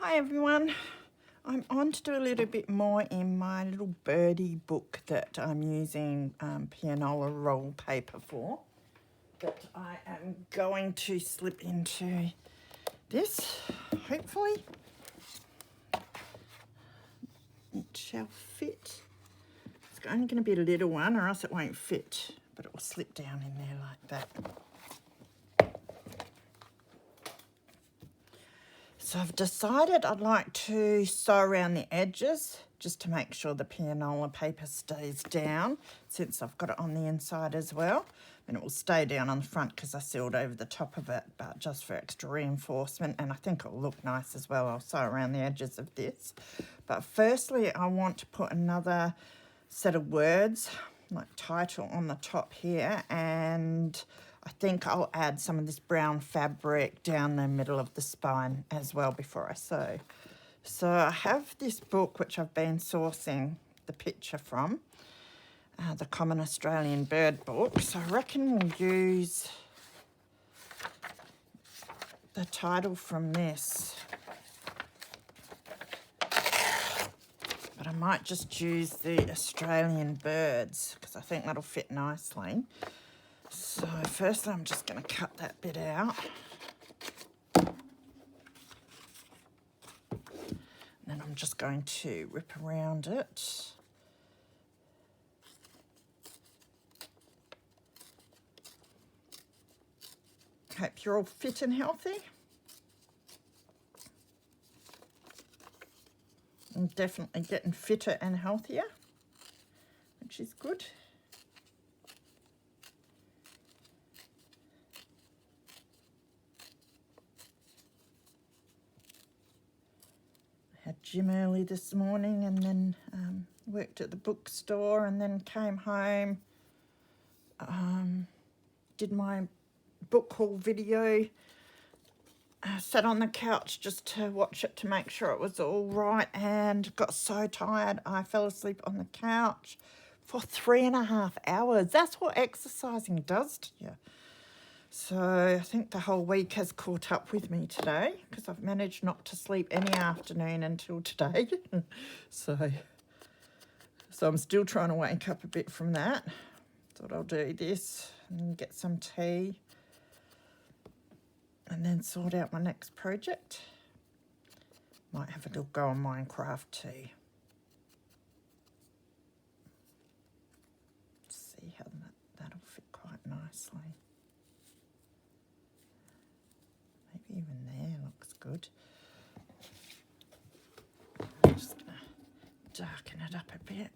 Hi everyone, I'm on to do a little bit more in my little birdie book that I'm using Pianola roll paper for, that I am going to slip into this, hopefully. It shall fit. It's only going to be a little one or else it won't fit, but it will slip down in there like that. So I've decided I'd like to sew around the edges just to make sure the pianola paper stays down, since I've got it on the inside as well. And it will stay down on the front because I sealed over the top of it, but just for extra reinforcement, and I think it'll look nice as well. I'll sew around the edges of this. But firstly, I want to put another set of words, like title on the top here, and I think I'll add some of this brown fabric down the middle of the spine as well before I sew. So I have this book which I've been sourcing the picture from, the Common Australian Bird book. So I reckon we'll use the title from this. But I might just use the Australian birds because I think that'll fit nicely. So firstly, I'm just going to cut that bit out. And then I'm just going to rip around it. Hope you're all fit and healthy. I'm definitely getting fitter and healthier, which is good. Had gym early this morning and then worked at the bookstore and then came home, did my book haul video, sat on the couch just to watch it to make sure it was all right, and got so tired I fell asleep on the couch for 3.5 hours. That's what exercising does to you. So I think the whole week has caught up with me today because I've managed not to sleep any afternoon until today. So I'm still trying to wake up a bit from that. Thought I'll do this and get some tea and then sort out my next project. Might have a little go on Minecraft too. See how that'll fit quite nicely. Maybe even there looks good. I'm just going to darken it up a bit.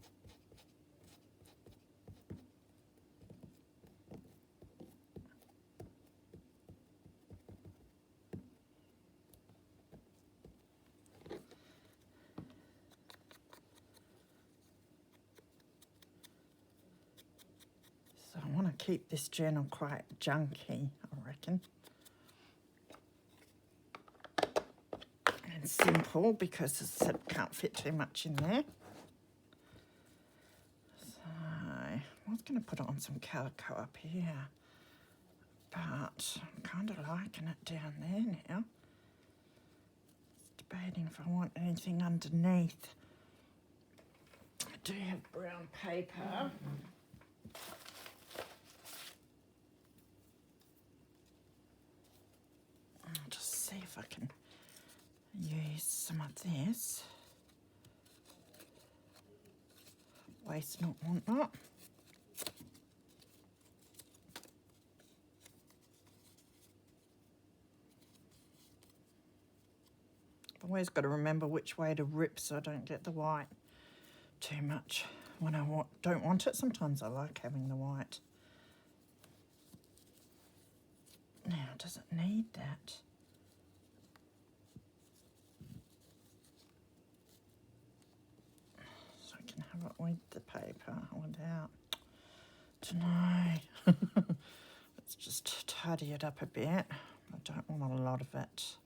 So I want to keep this journal quite junky, I reckon. And simple because as I said, can't fit too much in there. So I was going to put it on some calico up here, but I'm kind of liking it down there now. Just debating if I want anything underneath. I do have brown paper. I'll just see if I can use some of this. Waste not, want not. I've always got to remember which way to rip so I don't get the white too much when I don't want it. Sometimes I like having the white. Now, does it need that? So I can have it with the paper, without. Dunno. Let's just tidy it up a bit. I don't want a lot of it.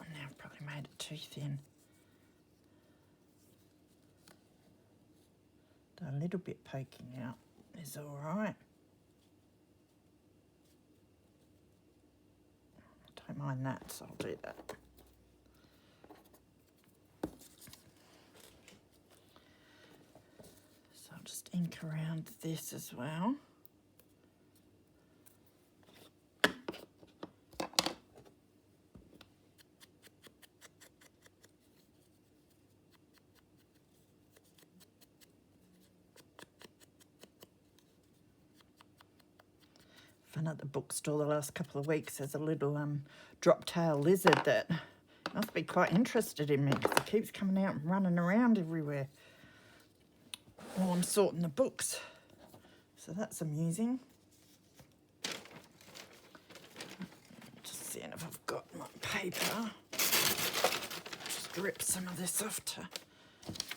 Now I've probably made it too thin. A little bit poking out is all right. Don't mind that, so I'll do that. So I'll just ink around this as well. Fun at the bookstore the last couple of weeks. There's a little drop-tail lizard that must be quite interested in me because it keeps coming out and running around everywhere while I'm sorting the books. So that's amusing. Just seeing if I've got my paper. Just rip some of this off to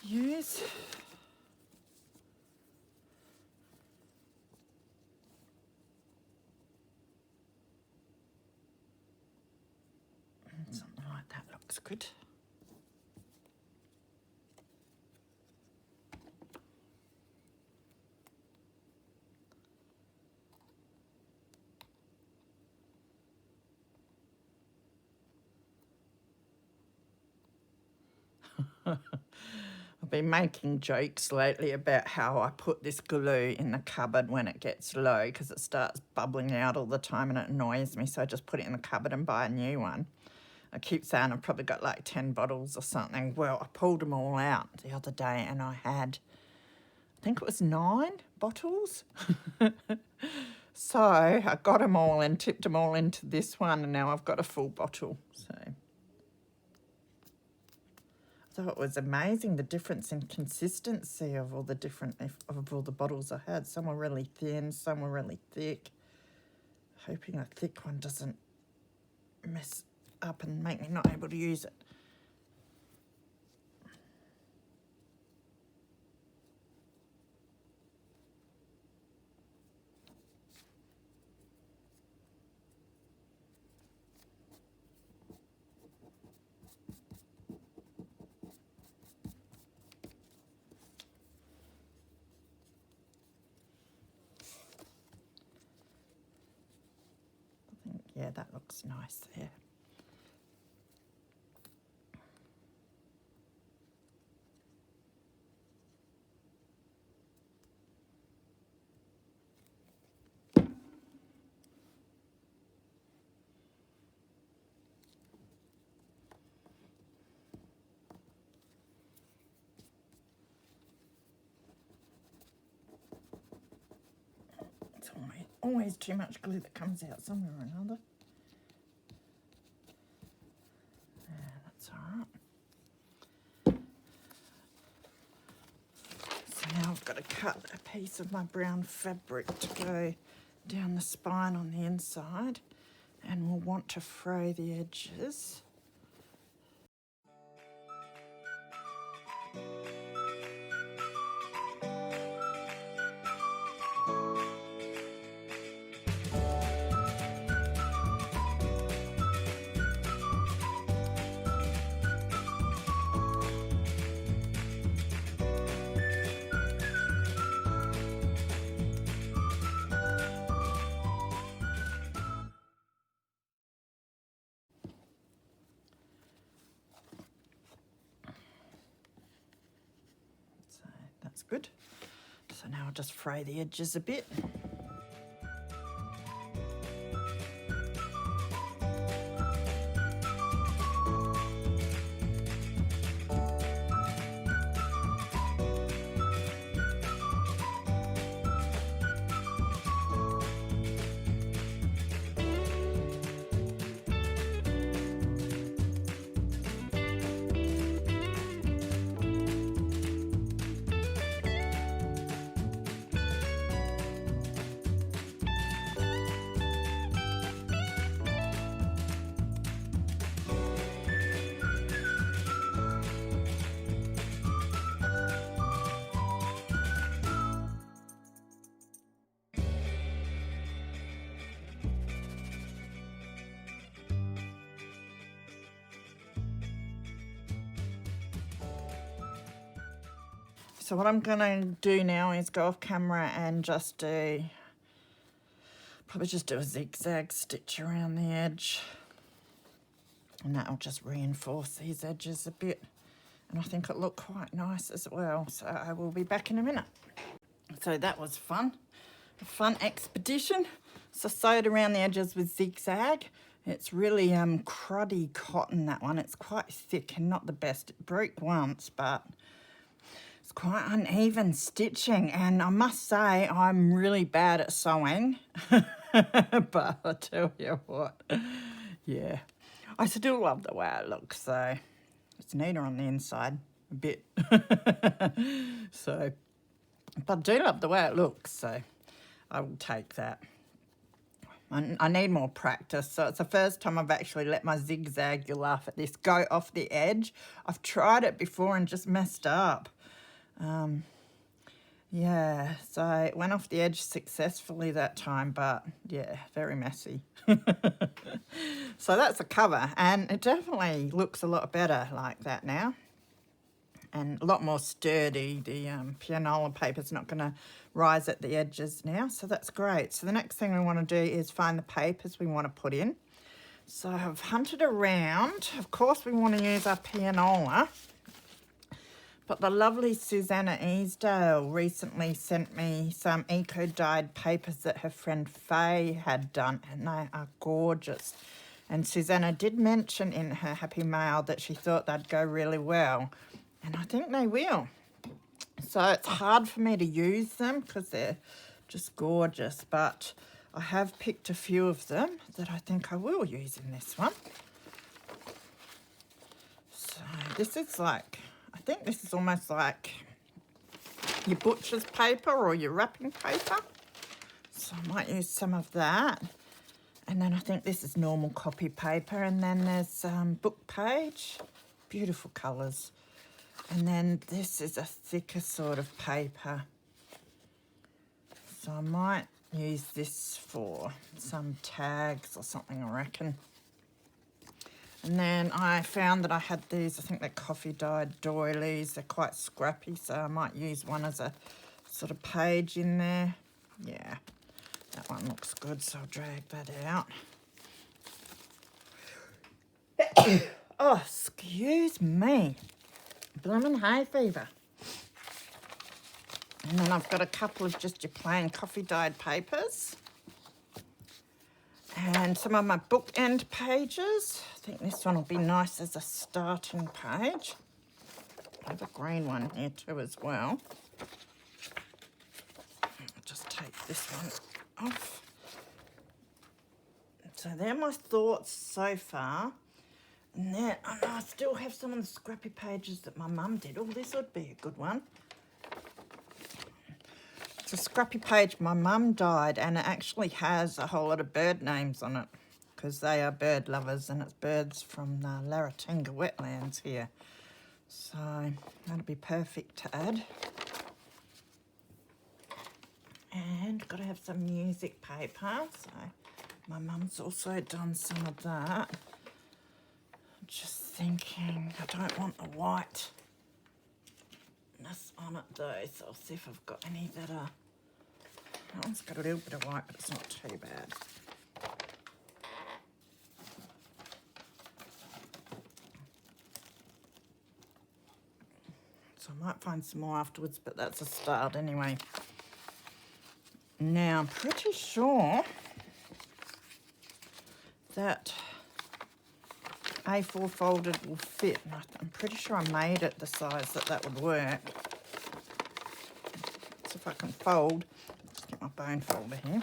use. Something like that looks good. I've been making jokes lately about how I put this glue in the cupboard when it gets low because it starts bubbling out all the time and it annoys me, so I just put it in the cupboard and buy a new one. I keep saying I've probably got like 10 bottles or something. Well, I pulled them all out the other day and I had, I think it was 9 bottles. So I got them all and tipped them all into this one, and now I've got a full bottle. So I thought it was amazing the difference in consistency of all the bottles I had. Some were really thin, some were really thick. Hoping a thick one doesn't mess up and make me not able to use it. I think, yeah, that looks nice there. It's always too much glue that comes out somewhere or another. Yeah, that's all right. So now I've got to cut a piece of my brown fabric to go down the spine on the inside, and we'll want to fray the edges. So that's good. So now I'll just fray the edges a bit. So what I'm going to do now is go off camera and just probably just do a zigzag stitch around the edge. And that'll just reinforce these edges a bit. And I think it looked quite nice as well. So I will be back in a minute. So that was fun. A fun expedition. So sewed around the edges with zigzag. It's really cruddy cotton, that one. It's quite thick and not the best. It broke once, but it's quite uneven stitching. And I must say, I'm really bad at sewing. But I tell you what, yeah. I still love the way it looks, so it's neater on the inside a bit. So, but I do love the way it looks, so I will take that. I need more practice, so it's the first time I've actually let my zigzag, you'll laugh at this, go off the edge. I've tried it before and just messed up. Yeah, so it went off the edge successfully that time, but yeah, very messy. So that's the cover, and it definitely looks a lot better like that now. And a lot more sturdy. The pianola paper's not going to rise at the edges now, so that's great. So the next thing we want to do is find the papers we want to put in. So I've hunted around. Of course, we want to use our pianola. But the lovely Susanna Easdale recently sent me some eco-dyed papers that her friend Faye had done, and they are gorgeous. And Susanna did mention in her happy mail that she thought they'd go really well, and I think they will. So it's hard for me to use them because they're just gorgeous, but I have picked a few of them that I think I will use in this one. So this is like, I think this is almost like your butcher's paper or your wrapping paper. So I might use some of that. And then I think this is normal copy paper. And then there's book page. Beautiful colours. And then this is a thicker sort of paper. So I might use this for some tags or something, I reckon. And then I found that I had these, I think they're coffee dyed doilies. They're quite scrappy, so I might use one as a sort of page in there. Yeah, that one looks good, so I'll drag that out. Oh, excuse me. Bloomin' hay fever. And then I've got a couple of just your plain coffee dyed papers. And some of my bookend pages. I think this one will be nice as a starting page. I have a green one here too as well. I'll just take this one off. So they're my thoughts so far. And then I still have some of the scrappy pages that my mum did. Oh, this would be a good one. It's a scrappy page my mum dyed, and it actually has a whole lot of bird names on it because they are bird lovers, and it's birds from the Larratinga wetlands here. So that'll be perfect to add. And got to have some music paper. So my mum's also done some of that. Just thinking, I don't want the whiteness on it though, so I'll see if I've got any that are. That one's got a little bit of white, but it's not too bad. So I might find some more afterwards, but that's a start anyway. Now I'm pretty sure that A4 folded will fit. I'm pretty sure I made it the size that would work. So if I can fold, just get my bone folder here.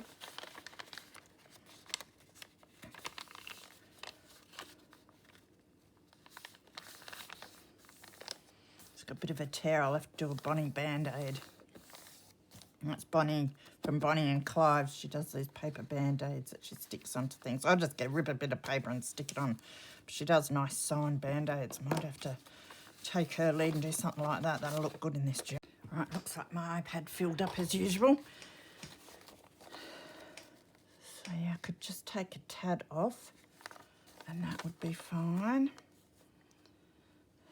It's got a bit of a tear. I'll have to do a Bonnie Band-Aid. That's Bonnie from Bonnie and Clive. She does these paper Band-Aids that she sticks onto things. I'll just rip a bit of paper and stick it on. She does nice sewn Band-Aids. Might have to take her lead and do something like that. That'll look good in this job. Right, looks like my iPad filled up as usual. So yeah, I could just take a tad off and that would be fine.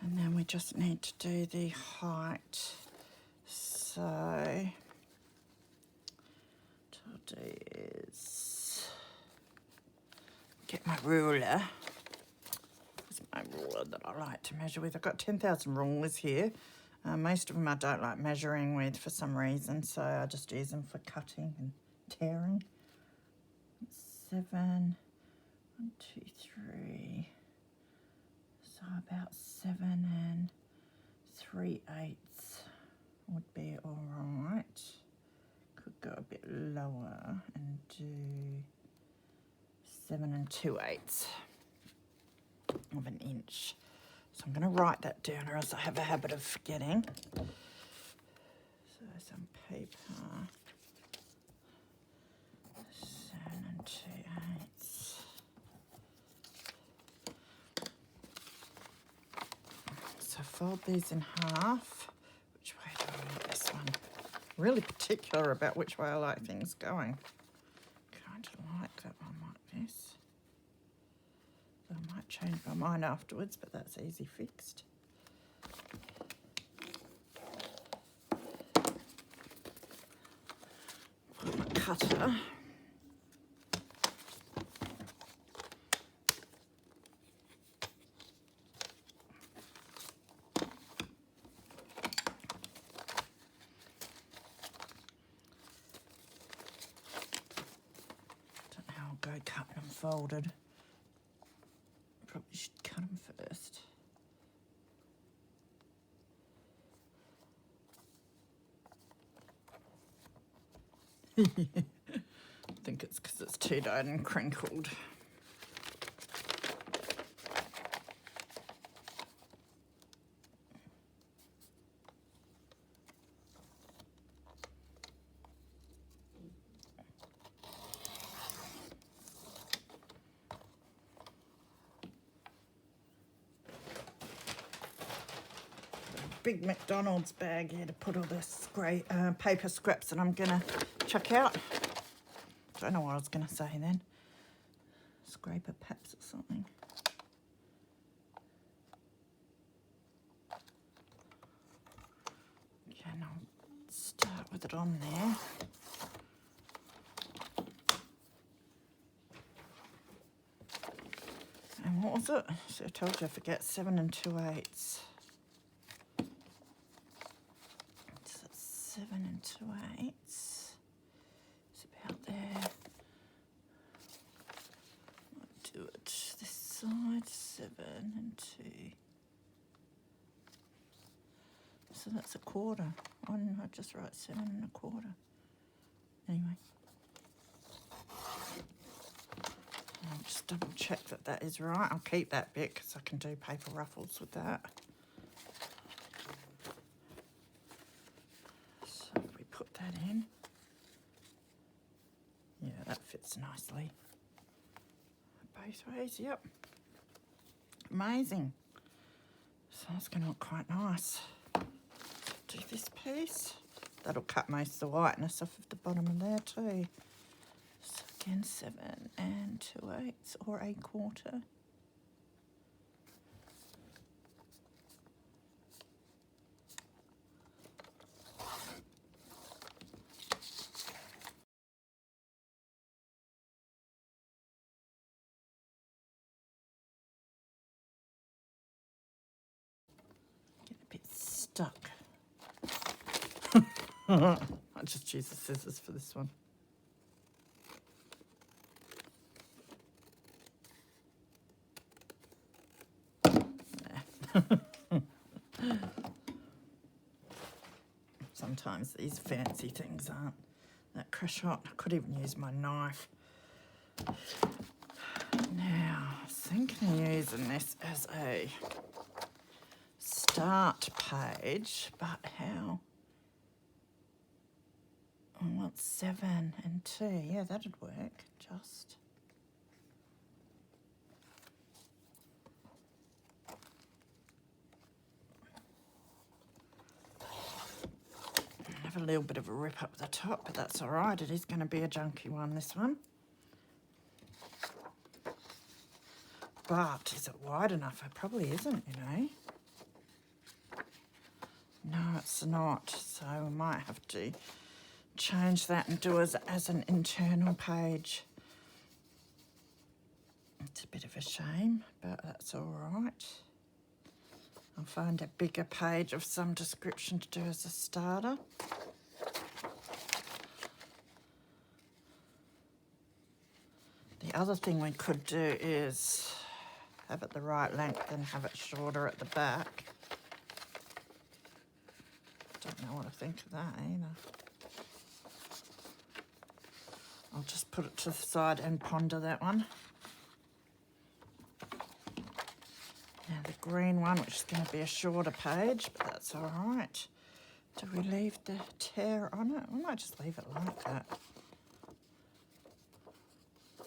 And then we just need to do the height. So what I'll do is get my ruler. my ruler that I like to measure with. I've got 10,000 rulers here. Most of them I don't like measuring with for some reason, so I just use them for cutting and tearing. 7, 1, 2, 3. So about 7 3/8 would be all right. Could go a bit lower and do 7 2/8 of an inch. So I'm going to write that down, or else I have a habit of forgetting. So some paper, 7 2/8. So fold these in half. Which way do I want this one? Really particular about which way I like things going. Kind of like that one like this. I might change my mind afterwards, but that's easy fixed. Put my cutter. Don't know how I'll go cutting them folded. Probably should cut them first. I think it's because it's too dyed and crinkled. Big McDonald's bag here to put all this grey paper scraps that I'm gonna chuck out. Don't know what I was gonna say then. Scraper paps or something. Okay, and I'll start with it on there. And what was it? So I told you I forget 7 2/8. 7 2/8. It's about there. I'll do it this side, 7 2. So that's a quarter. Why didn't I just write 7 1/4? Anyway. I'll just double check that that is right. I'll keep that bit because I can do paper ruffles with that. Put that in. Yeah, that fits nicely. Both ways, yep. Amazing. So that's going to look quite nice. Do this piece. That'll cut most of the whiteness off of the bottom of there too. So again, 7 2/8 or 1/4. Stuck. I just use the scissors for this one. Sometimes these fancy things aren't that crush hot. I could even use my knife. Now, I was thinking of using this as a start page, but how? I want 7 2. Yeah, that'd work. Just. Have a little bit of a rip up the top, but that's all right. It is going to be a junky one, this one. But is it wide enough? It probably isn't, you know. No, it's not. So we might have to change that and do as an internal page. It's a bit of a shame, but that's all right. I'll find a bigger page of some description to do as a starter. The other thing we could do is have it the right length and have it shorter at the back. Don't know what I think of that either. I'll just put it to the side and ponder that one. Now the green one, which is going to be a shorter page, but that's all right. Do we leave the tear on it? We might just leave it like that.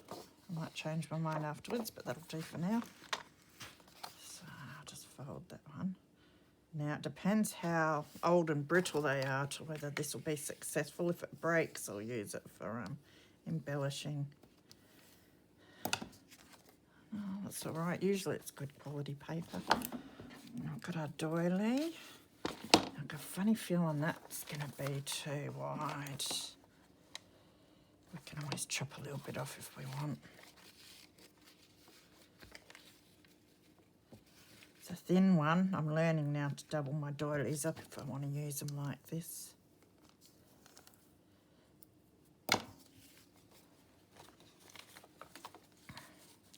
I might change my mind afterwards, but that'll do for now. So I'll just fold that one. Now it depends how old and brittle they are to whether this will be successful. If it breaks, I'll use it for embellishing. Oh, that's all right. Usually it's good quality paper. I've got our doily. I've got a funny feeling that's going to be too wide. We can always chop a little bit off if we want. It's a thin one. I'm learning now to double my doilies up if I want to use them like this.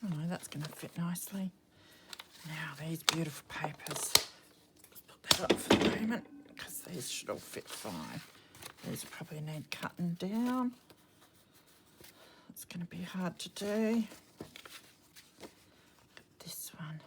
Oh no, that's going to fit nicely. Now these beautiful papers. Let's put that up for the moment because these should all fit fine. These will probably need cutting down. It's going to be hard to do. This one.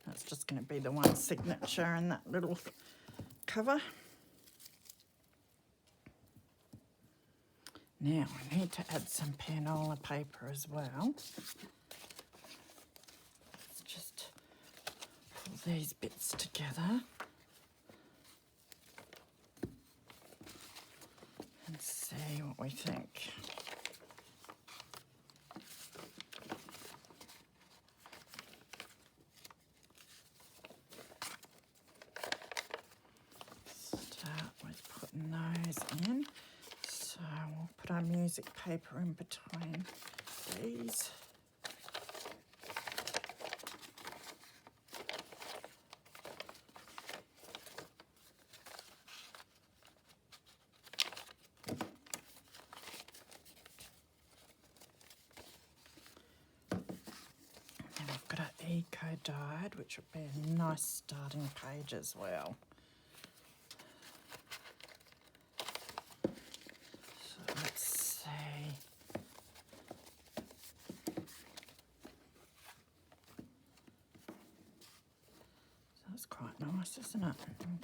That's just going to be the one signature in that little cover. Now we need to add some pianola paper as well. Let's just pull these bits together and see what we think. Those in, so we'll put our music paper in between these. And I've got our eco dyed, which would be a nice starting page as well. Isn't it?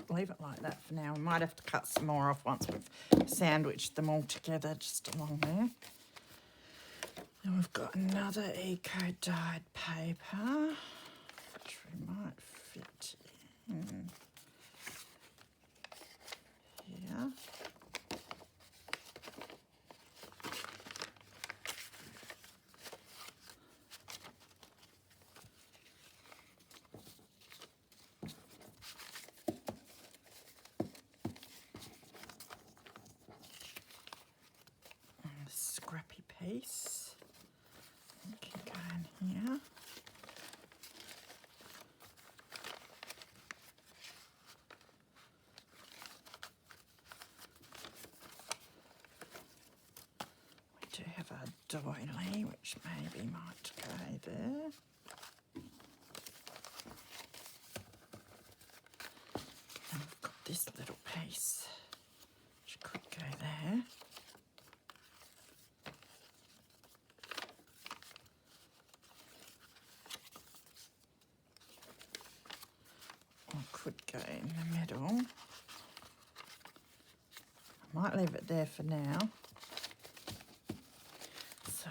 Leave it like that for now. We might have to cut some more off once we've sandwiched them all together just along there. And we've got another eco dyed paper, which we might fit in here. Scrappy piece. We can go in here. We do have our doily, which maybe might go there. And we've got this little piece, which could go there. Or could go in the middle. I might leave it there for now. So,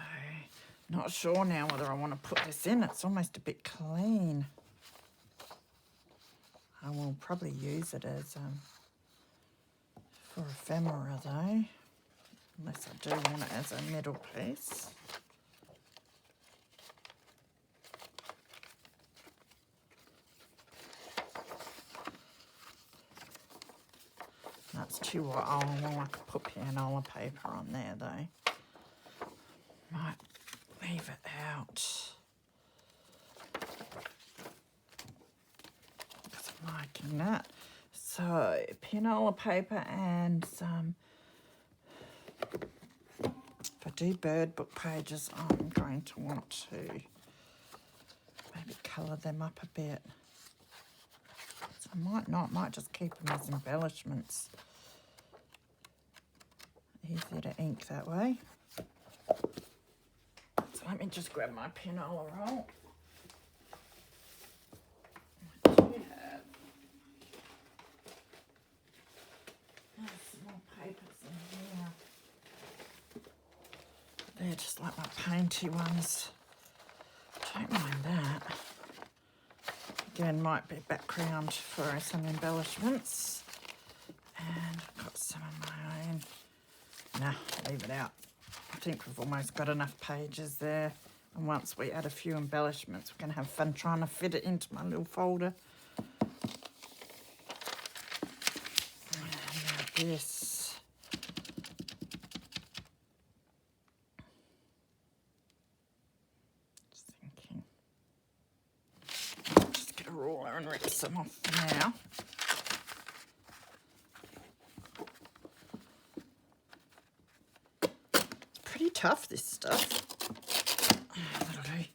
not sure now whether I want to put this in. It's almost a bit clean. I will probably use it as for ephemera though, unless I do want it as a middle piece. That's too white. Oh, well, I could put pianola paper on there though. Might leave it out. Because I'm liking that. So, pianola paper and some, if I do bird book pages, I'm going to want to maybe colour them up a bit. So I might just keep them as embellishments. Easier to ink that way. So let me just grab my pianola roll. I do have some more papers in here. They're just like my painty ones. Don't mind that. Again, might be background for some embellishments. And I've got some of my own. Nah, leave it out. I think we've almost got enough pages there. And once we add a few embellishments, we're going to have fun trying to fit it into my little folder. And now this. Just thinking. I'll just get a ruler and rip some off for now. Pretty tough, this stuff. That'll do.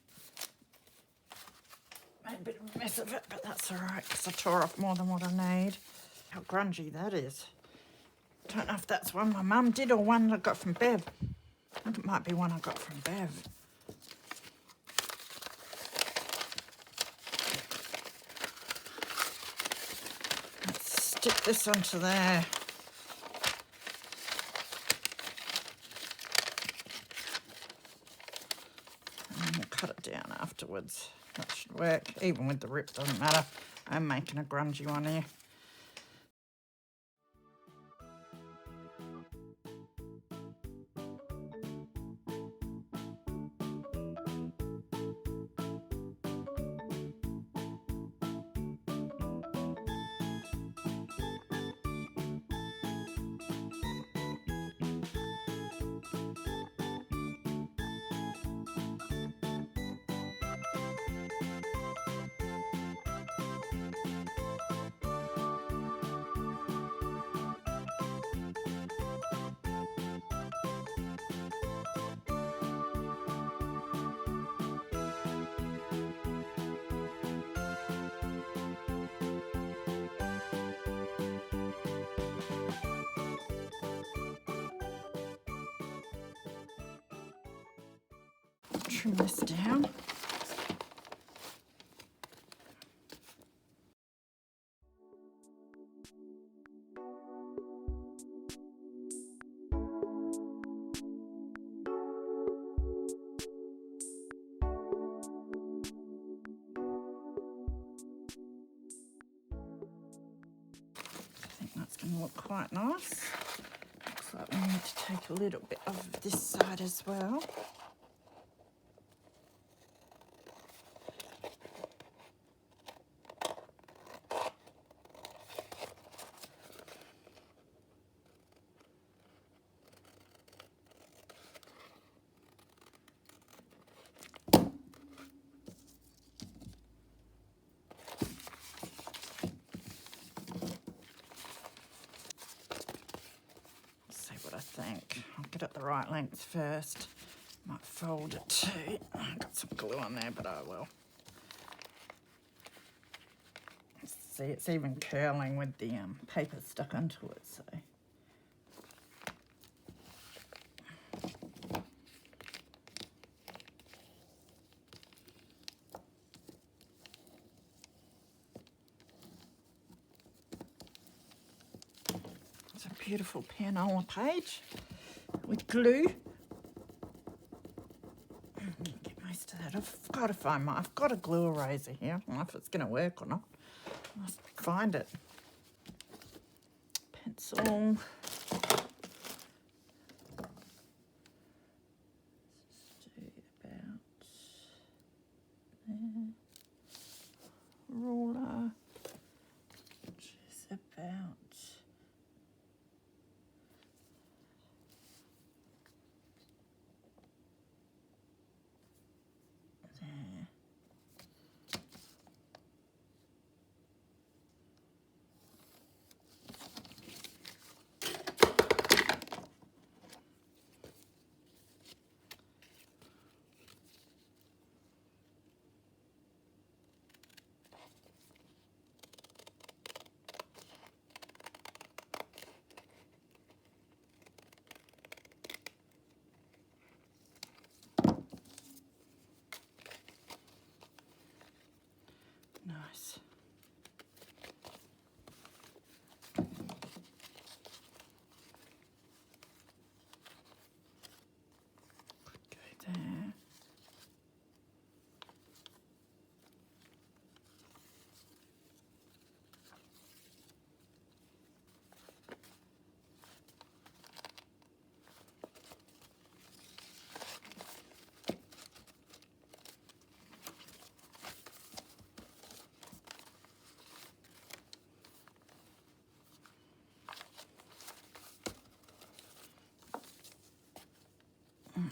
Made a bit of a mess of it, but that's all right because I tore off more than what I need. How grungy that is. Don't know if that's one my mum did or one I got from Bev. I think it might be one I got from Bev. Let's stick this onto there. Cut it down afterwards. That should work. Even with the rip, doesn't matter. I'm making a grungy one here. Trim this down. I think that's going to look quite nice. Looks like we need to take a little bit of this side as well. I think I'll get it the right length first, Might fold it too. I've got some glue on there, but I will. See, it's even curling with the paper stuck onto it, so. It's a beautiful pianola page with glue. Get most of that. I've got to find I've got a glue eraser here. I don't know if it's going to work or not. I must find it. Pencil. Ruler, which is about there. Nice. Go there.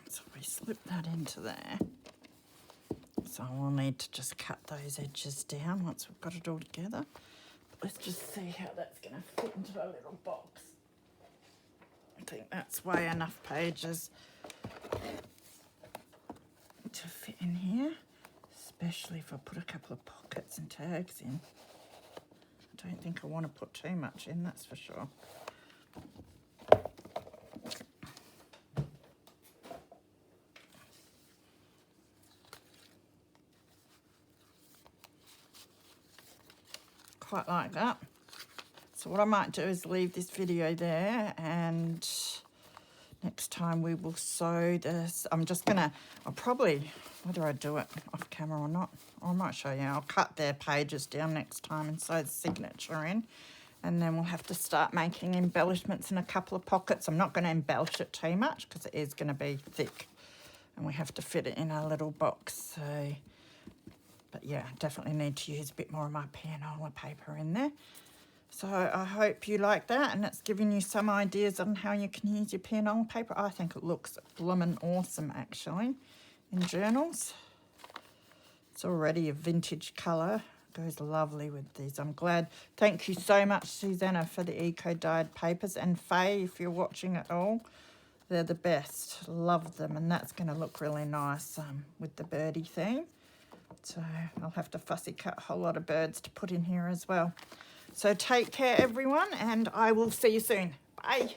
So we slip that into there. So we'll need to just cut those edges down once we've got it all together. But let's just see how that's going to fit into a little box. I think that's way enough pages to fit in here, especially if I put a couple of pockets and tags in. I don't think I want to put too much in, that's for sure. Quite like that. So what I might do is leave this video there, and next time we will sew this. I'm just gonna, I'll probably, whether I do it off camera or not, I might show you. I'll cut their pages down next time and sew the signature in, and then we'll have to start making embellishments in a couple of pockets. I'm not going to embellish it too much because it is going to be thick, and we have to fit it in a little box. So, but yeah, definitely need to use a bit more of my pianola paper in there. So I hope you like that, and it's giving you some ideas on how you can use your pianola paper. I think it looks bloomin' awesome, actually, in journals. It's already a vintage colour. Goes lovely with these. I'm glad. Thank you so much, Susanna, for the eco-dyed papers. And Faye, if you're watching it all, they're the best. Love them. And that's going to look really nice with the birdie theme. So I'll have to fussy cut a whole lot of birds to put in here as well. So take care, everyone, and I will see you soon. Bye.